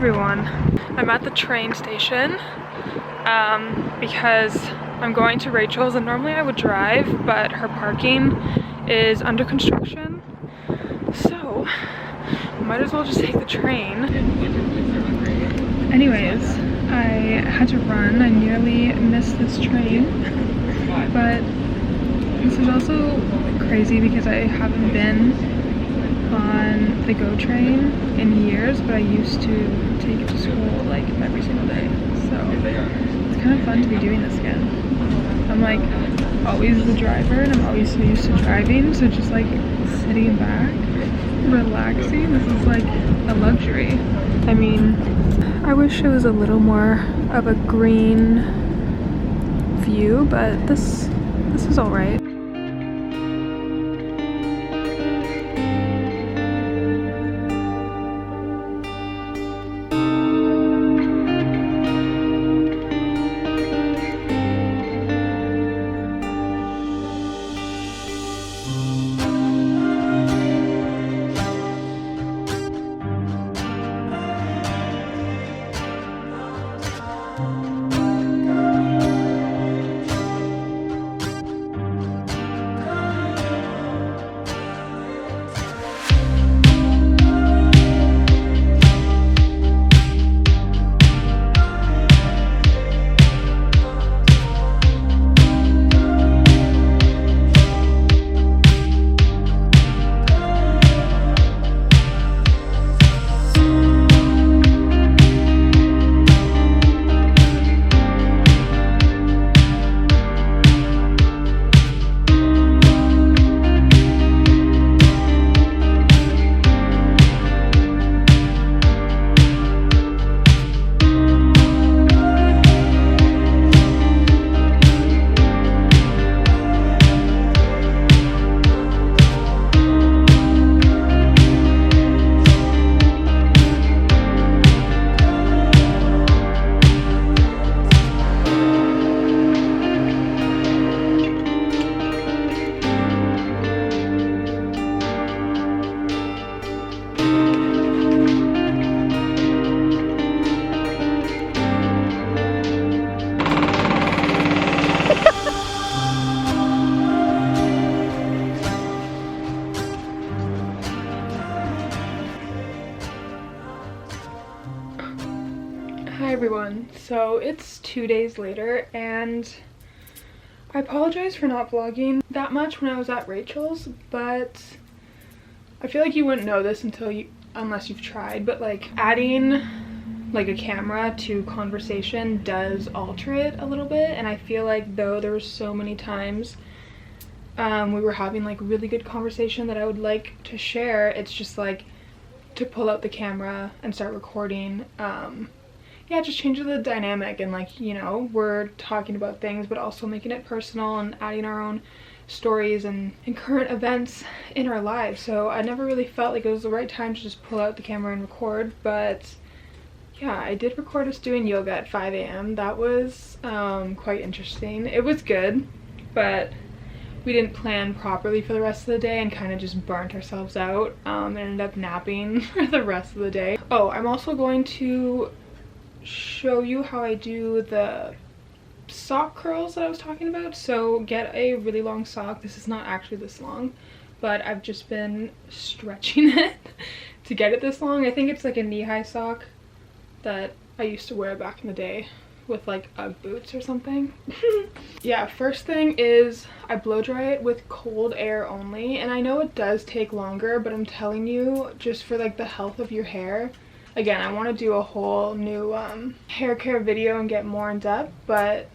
everyone. I'm at the train station because I'm going to Rachel's, and normally I would drive, but her parking is under construction, so might as well just take the train. Anyways, I had to run. I nearly missed this train, but this is also crazy because I haven't been on the GO train in years, but I used to take it to school like every single day, so it's kind of fun to be doing this again. I'm like always the driver and I'm always so used to driving, so just like sitting back, relaxing, this is like a luxury. I mean, I wish it was a little more of a green view, but this is all right. Hi everyone, so it's 2 days later and I apologize for not vlogging that much when I was at Rachel's, but I feel like you wouldn't know this unless you've tried, but like adding like a camera to conversation does alter it a little bit, and I feel like though there were so many times we were having like really good conversation that I would like to share, it's just like to pull out the camera and start recording. Yeah, just changing the dynamic, and like, you know, we're talking about things but also making it personal and adding our own stories and current events in our lives. So I never really felt like it was the right time to just pull out the camera and record, but yeah, I did record us doing yoga at 5 a.m. That was quite interesting. It was good, but we didn't plan properly for the rest of the day and kind of just burnt ourselves out and ended up napping for the rest of the day. Oh, I'm also going to show you how I do the sock curls that I was talking about. So get a really long sock. This is not actually this long, but I've just been stretching it to get it this long. I think it's like a knee-high sock that I used to wear back in the day with like Ugg boots or something. Yeah, first thing is I blow dry it with cold air only, and I know it does take longer, but I'm telling you, just for like the health of your hair. Again, I want to do a whole new hair care video and get more in depth, but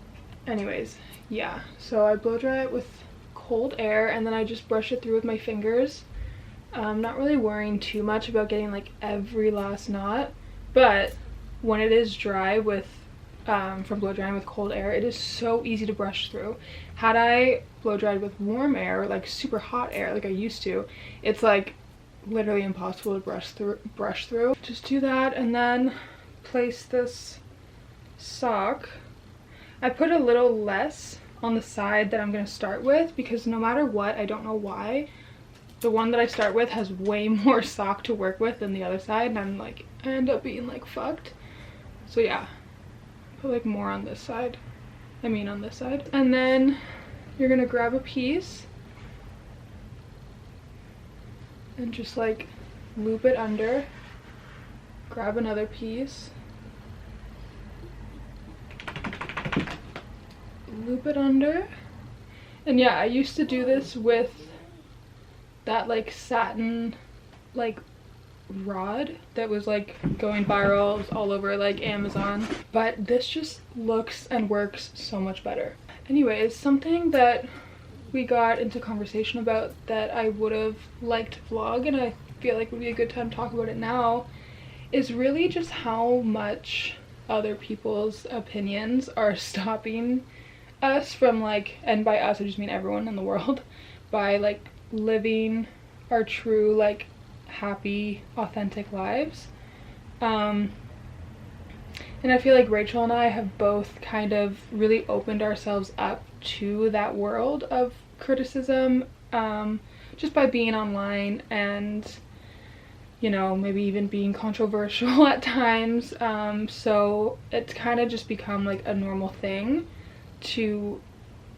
anyways, yeah. So I blow dry it with cold air and then I just brush it through with my fingers. I'm not really worrying too much about getting like every last knot, but when it is dry with from blow drying with cold air, it is so easy to brush through. Had I blow dried with warm air, like super hot air like I used to, it's like literally impossible to brush through. Just do that and then place this sock. I put a little less on the side that I'm going to start with because no matter what, I don't know why, the one that I start with has way more sock to work with than the other side, and I'm like I end up being like fucked. So yeah, put like more on this side. I mean on this side. And then you're gonna grab a piece and just like loop it under. Grab another piece, loop it under. And yeah, I used to do this with that like satin like rod that was like going viral. It was all over like Amazon, but this just looks and works so much better. Anyways, something that we got into conversation about that I would have liked to vlog, and I feel like would be a good time to talk about it now, is really just how much other people's opinions are stopping us from like, and by us I just mean everyone in the world, by like living our true like happy authentic lives. And I feel like Rachel and I have both kind of really opened ourselves up to that world of criticism, just by being online and, you know, maybe even being controversial at times. So it's kind of just become like a normal thing to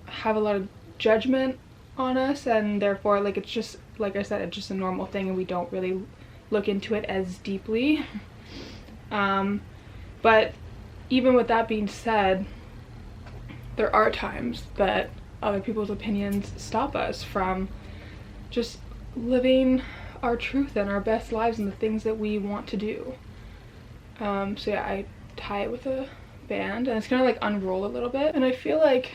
have a lot of judgment on us, and therefore like it's just, like I said, it's just a normal thing and we don't really look into it as deeply. But even with that being said, there are times that other people's opinions stop us from just living our truth and our best lives and the things that we want to do. So yeah, I tie it with a band and it's gonna like unroll a little bit, and I feel like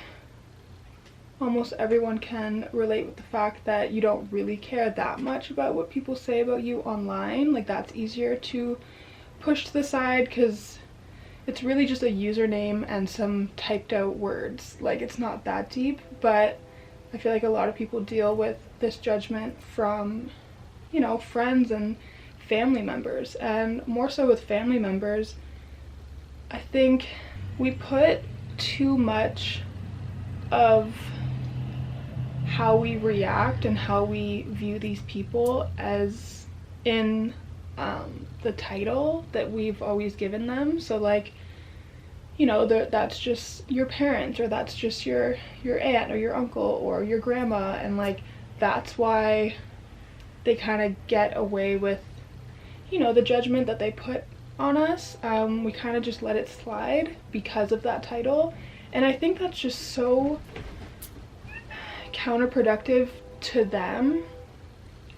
almost everyone can relate with the fact that you don't really care that much about what people say about you online. Like that's easier to push to the side because it's really just a username and some typed out words. Like it's not that deep, but I feel like a lot of people deal with this judgment from, you know, friends and family members, and more so with family members. I think we put too much of how we react and how we view these people as in the title that we've always given them. So like, you know, that's just your parent, or that's just your aunt or your uncle or your grandma, and like that's why they kind of get away with, you know, the judgment that they put on us. We kind of just let it slide because of that title, and I think that's just so counterproductive to them.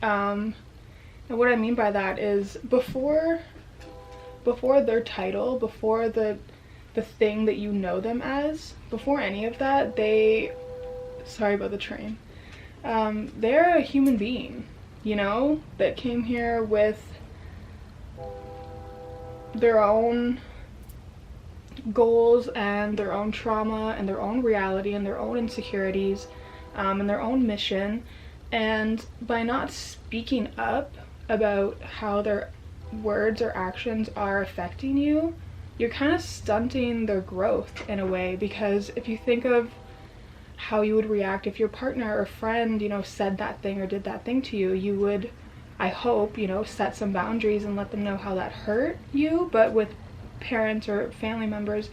And what I mean by that is before their title, before the thing that you know them as, before any of that, sorry about the train, they're a human being, you know, that came here with their own goals and their own trauma and their own reality and their own insecurities, and their own mission. And by not speaking up about how their words or actions are affecting you, you're kind of stunting their growth in a way. Because if you think of how you would react if your partner or friend, you know, said that thing or did that thing to you, you would, I hope, you know, set some boundaries and let them know how that hurt you. But with parents or family members,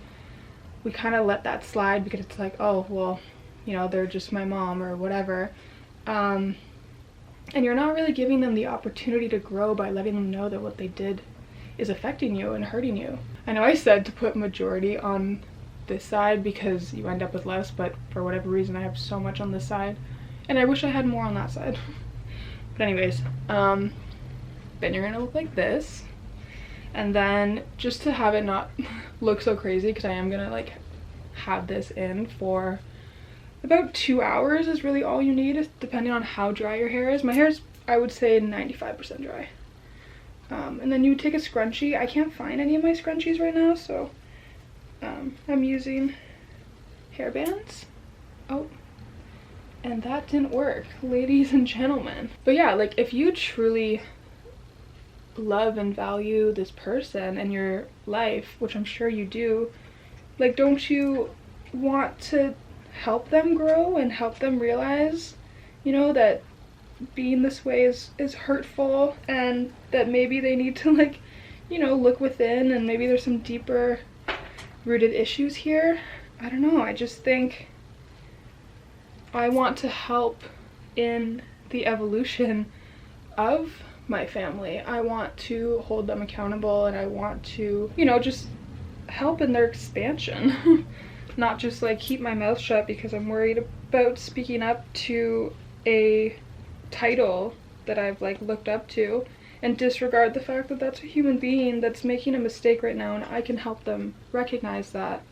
we kind of let that slide because it's like, oh, well, you know, they're just my mom or whatever. And you're not really giving them the opportunity to grow by letting them know that what they did is affecting you and hurting you. I know I said to put majority on this side because you end up with less, but for whatever reason I have so much on this side, and I wish I had more on that side. But anyways, then you're gonna look like this, and then just to have it not look so crazy, because I am gonna like have this in for about 2 hours is really all you need, depending on how dry your hair is. My hair is, I would say, 95% dry. And then you would take a scrunchie. I can't find any of my scrunchies right now, so I'm using hair bands. Oh, and that didn't work, ladies and gentlemen. But yeah, like if you truly love and value this person in your life, which I'm sure you do, like don't you want to help them grow and help them realize, you know, that being this way is hurtful, and that maybe they need to like you know, look within and maybe there's some deeper rooted issues here. I don't know, I just think I want to help in the evolution of my family. I want to hold them accountable, and I want to, you know, just help in their expansion. Not just like keep my mouth shut because I'm worried about speaking up to a title that I've like looked up to, and disregard the fact that that's a human being that's making a mistake right now, and I can help them recognize that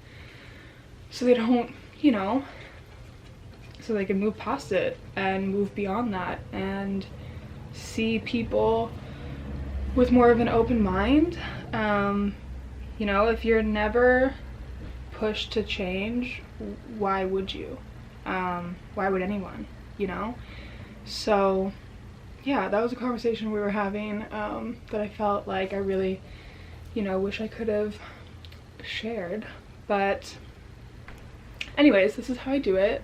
so they don't, you know, so they can move past it and move beyond that and see people with more of an open mind. You know, if you're never pushed to change, why would you? Why would anyone, you know? So yeah, that was a conversation we were having that I felt like I really, you know, wish I could have shared. But anyways, this is how I do it.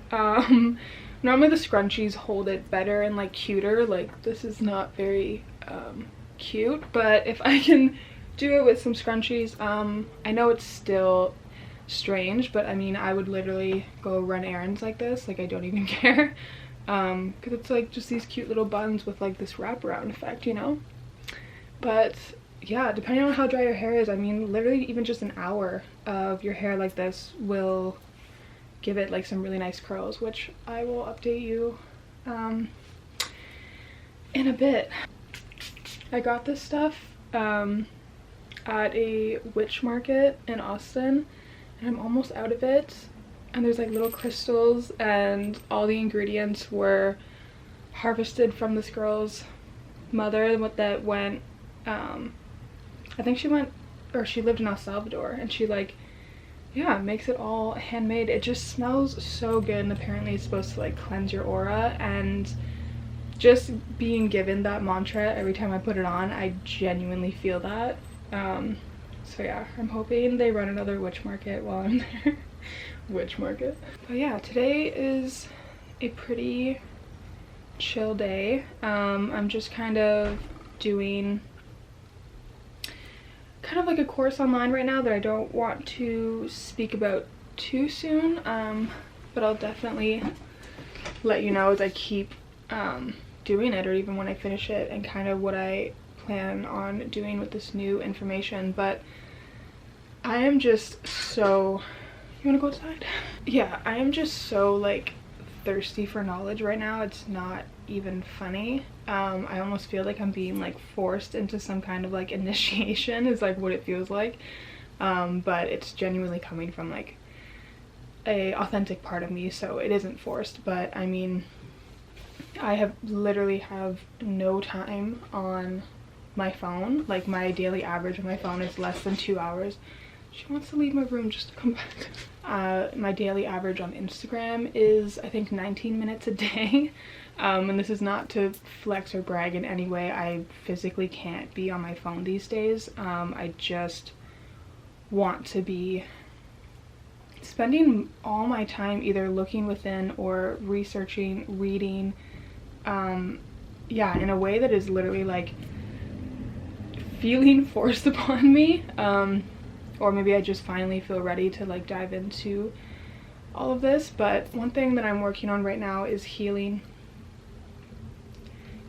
Normally the scrunchies hold it better and like cuter. Like this is not very cute, but if I can do it with some scrunchies, I know it's still strange, but I mean, I would literally go run errands like this. Like I don't even care. Because it's like just these cute little buns with like this wraparound effect, you know? But yeah, depending on how dry your hair is, I mean, literally even just an hour of your hair like this will give it like some really nice curls, which I will update you in a bit. I got this stuff at a witch market in Austin, and I'm almost out of it. And there's like little crystals, and all the ingredients were harvested from this girl's mother that went, I think she lived in El Salvador, and she like, yeah, makes it all handmade. It just smells so good, and apparently it's supposed to like cleanse your aura, and just being given that mantra every time I put it on, I genuinely feel that. So yeah, I'm hoping they run another witch market while I'm there. Witch market. But yeah, today is a pretty chill day. I'm just kind of doing kind of like a course online right now that I don't want to speak about too soon, but I'll definitely let you know as I keep doing it, or even when I finish it, and kind of what I plan on doing with this new information. But I am just so, you wanna go outside? Yeah, I am just so like thirsty for knowledge right now. It's not even funny. I almost feel like I'm being like forced into some kind of like initiation is like what it feels like. But it's genuinely coming from like a authentic part of me, so it isn't forced. But I mean, I have no time on my phone. Like my daily average on my phone is less than 2 hours. She wants to leave my room just to come back. My daily average on Instagram is I think 19 minutes a day. And this is not to flex or brag in any way. I physically can't be on my phone these days. I just want to be spending all my time either looking within or researching, reading, yeah, in a way that is literally like feeling forced upon me. Or maybe I just finally feel ready to like dive into all of this. But one thing that I'm working on right now is healing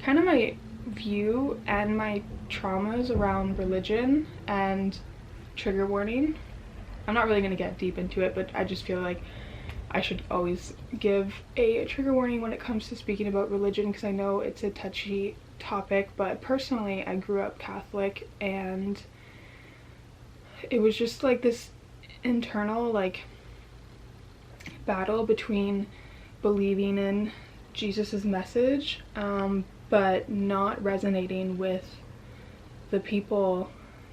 kind of my view and my traumas around religion and trigger warning. I'm not really going to get deep into it, but I just feel like I should always give a trigger warning when it comes to speaking about religion, because I know it's a touchy topic. But personally, I grew up Catholic, and it was just like this internal like battle between believing in Jesus's message, but not resonating with the people,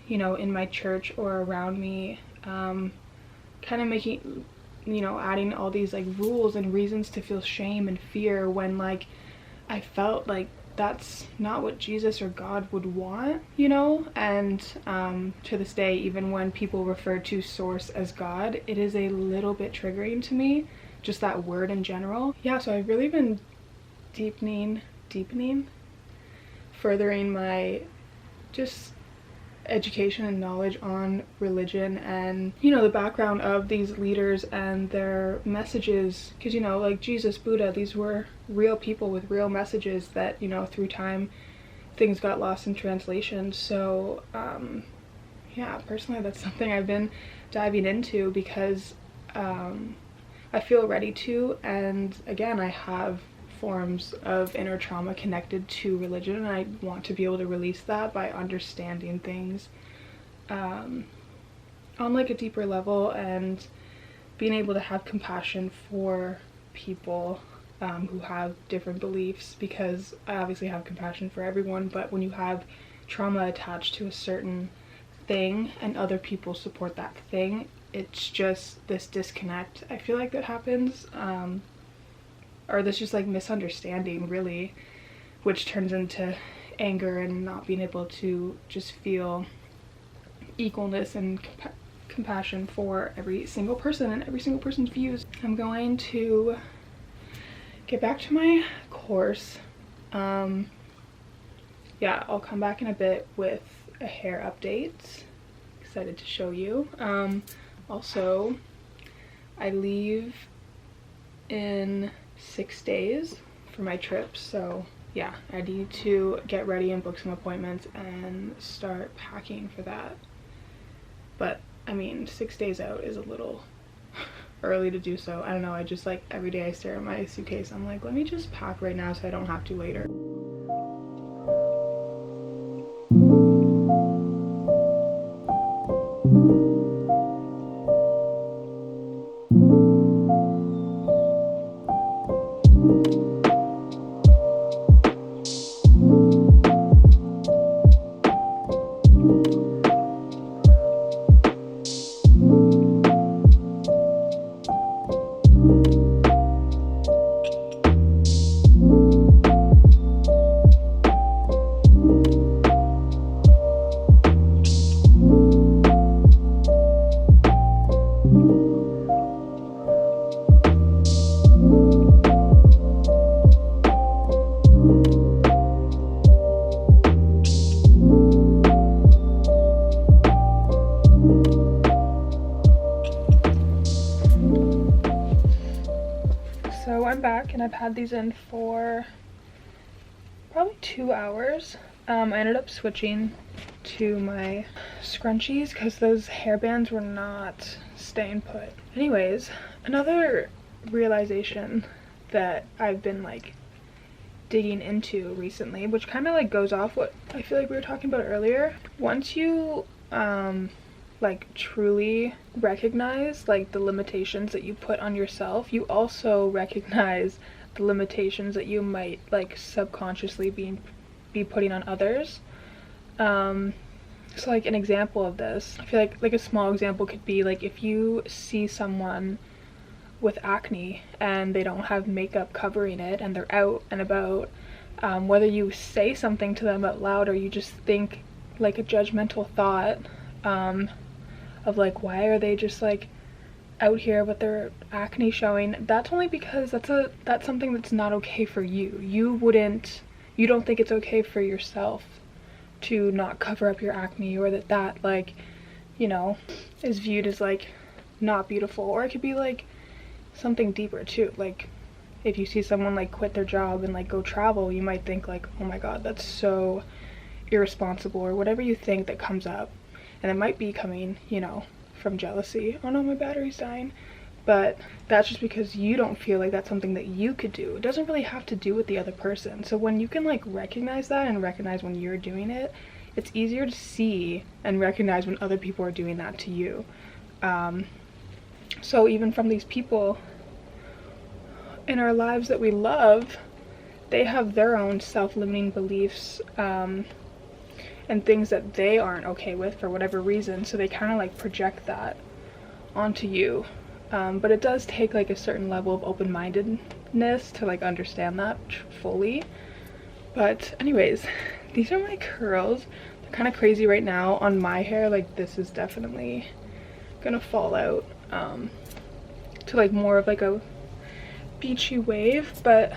you know, in my church or around me, kind of making, you know, adding all these like rules and reasons to feel shame and fear, when like I felt like that's not what Jesus or God would want, you know. And to this day, even when people refer to source as God, it is a little bit triggering to me, just that word in general. Yeah, so I've really been deepening, furthering my just education and knowledge on religion and, you know, the background of these leaders and their messages, because, you know, like Jesus, Buddha, these were real people with real messages that, you know, through time things got lost in translation. So yeah, personally that's something I've been diving into because I feel ready to, and again, I have forms of inner trauma connected to religion, and I want to be able to release that by understanding things on like a deeper level and being able to have compassion for people who have different beliefs, because I obviously have compassion for everyone, but when you have trauma attached to a certain thing and other people support that thing, it's just this disconnect, I feel like, that happens, or this just like misunderstanding really, which turns into anger and not being able to just feel equalness and compassion for every single person and every single person's views. I'm going to get back to my course. Yeah, I'll come back in a bit with a hair update. Excited to show you. Also, I leave in 6 days for my trip, so yeah, I need to get ready and book some appointments and start packing for that. But I mean, 6 days out is a little early to do so. I don't know, I just like every day I stare at my suitcase, I'm like, let me just pack right now so I don't have to later. So I'm back and I've had these in for probably 2 hours. I ended up switching to my scrunchies because those hairbands were not staying put. Anyways, another realization that I've been like digging into recently, which kind of like goes off what I feel like we were talking about earlier. Once you like truly recognize like the limitations that you put on yourself, you also recognize the limitations that you might like subconsciously be putting on others. So like an example of this, I feel like a small example could be like if you see someone with acne and they don't have makeup covering it and they're out and about, whether you say something to them out loud or you just think like a judgmental thought of like, why are they just like out here with their acne showing, that's only because that's something that's not okay for you. You don't think it's okay for yourself to not cover up your acne, or that like, you know, is viewed as like not beautiful. Or it could be like something deeper too, like if you see someone like quit their job and like go travel, you might think like, oh my god, that's so irresponsible, or whatever you think that comes up. And it might be coming, you know, from jealousy. Oh no, my battery's dying. But that's just because you don't feel like that's something that you could do. It doesn't really have to do with the other person. So when you can like recognize that and recognize when you're doing it, it's easier to see and recognize when other people are doing that to you. So even from these people in our lives that we love, they have their own self-limiting beliefs and things that they aren't okay with for whatever reason, so they kind of like project that onto you. But it does take like a certain level of open-mindedness to like understand that fully. But anyways, these are my curls. They're kind of crazy right now on my hair. Like this is definitely gonna fall out to like more of like a beachy wave. But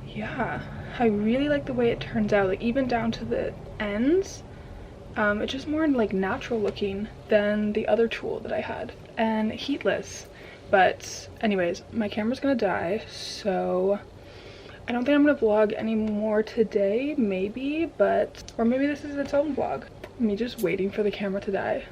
yeah, I really like the way it turns out, like even down to the ends. It's just more like natural looking than the other tool that I had, and heatless. But anyways, my camera's gonna die, so I don't think I'm gonna vlog anymore today, maybe, or maybe this is its own vlog. Me just waiting for the camera to die.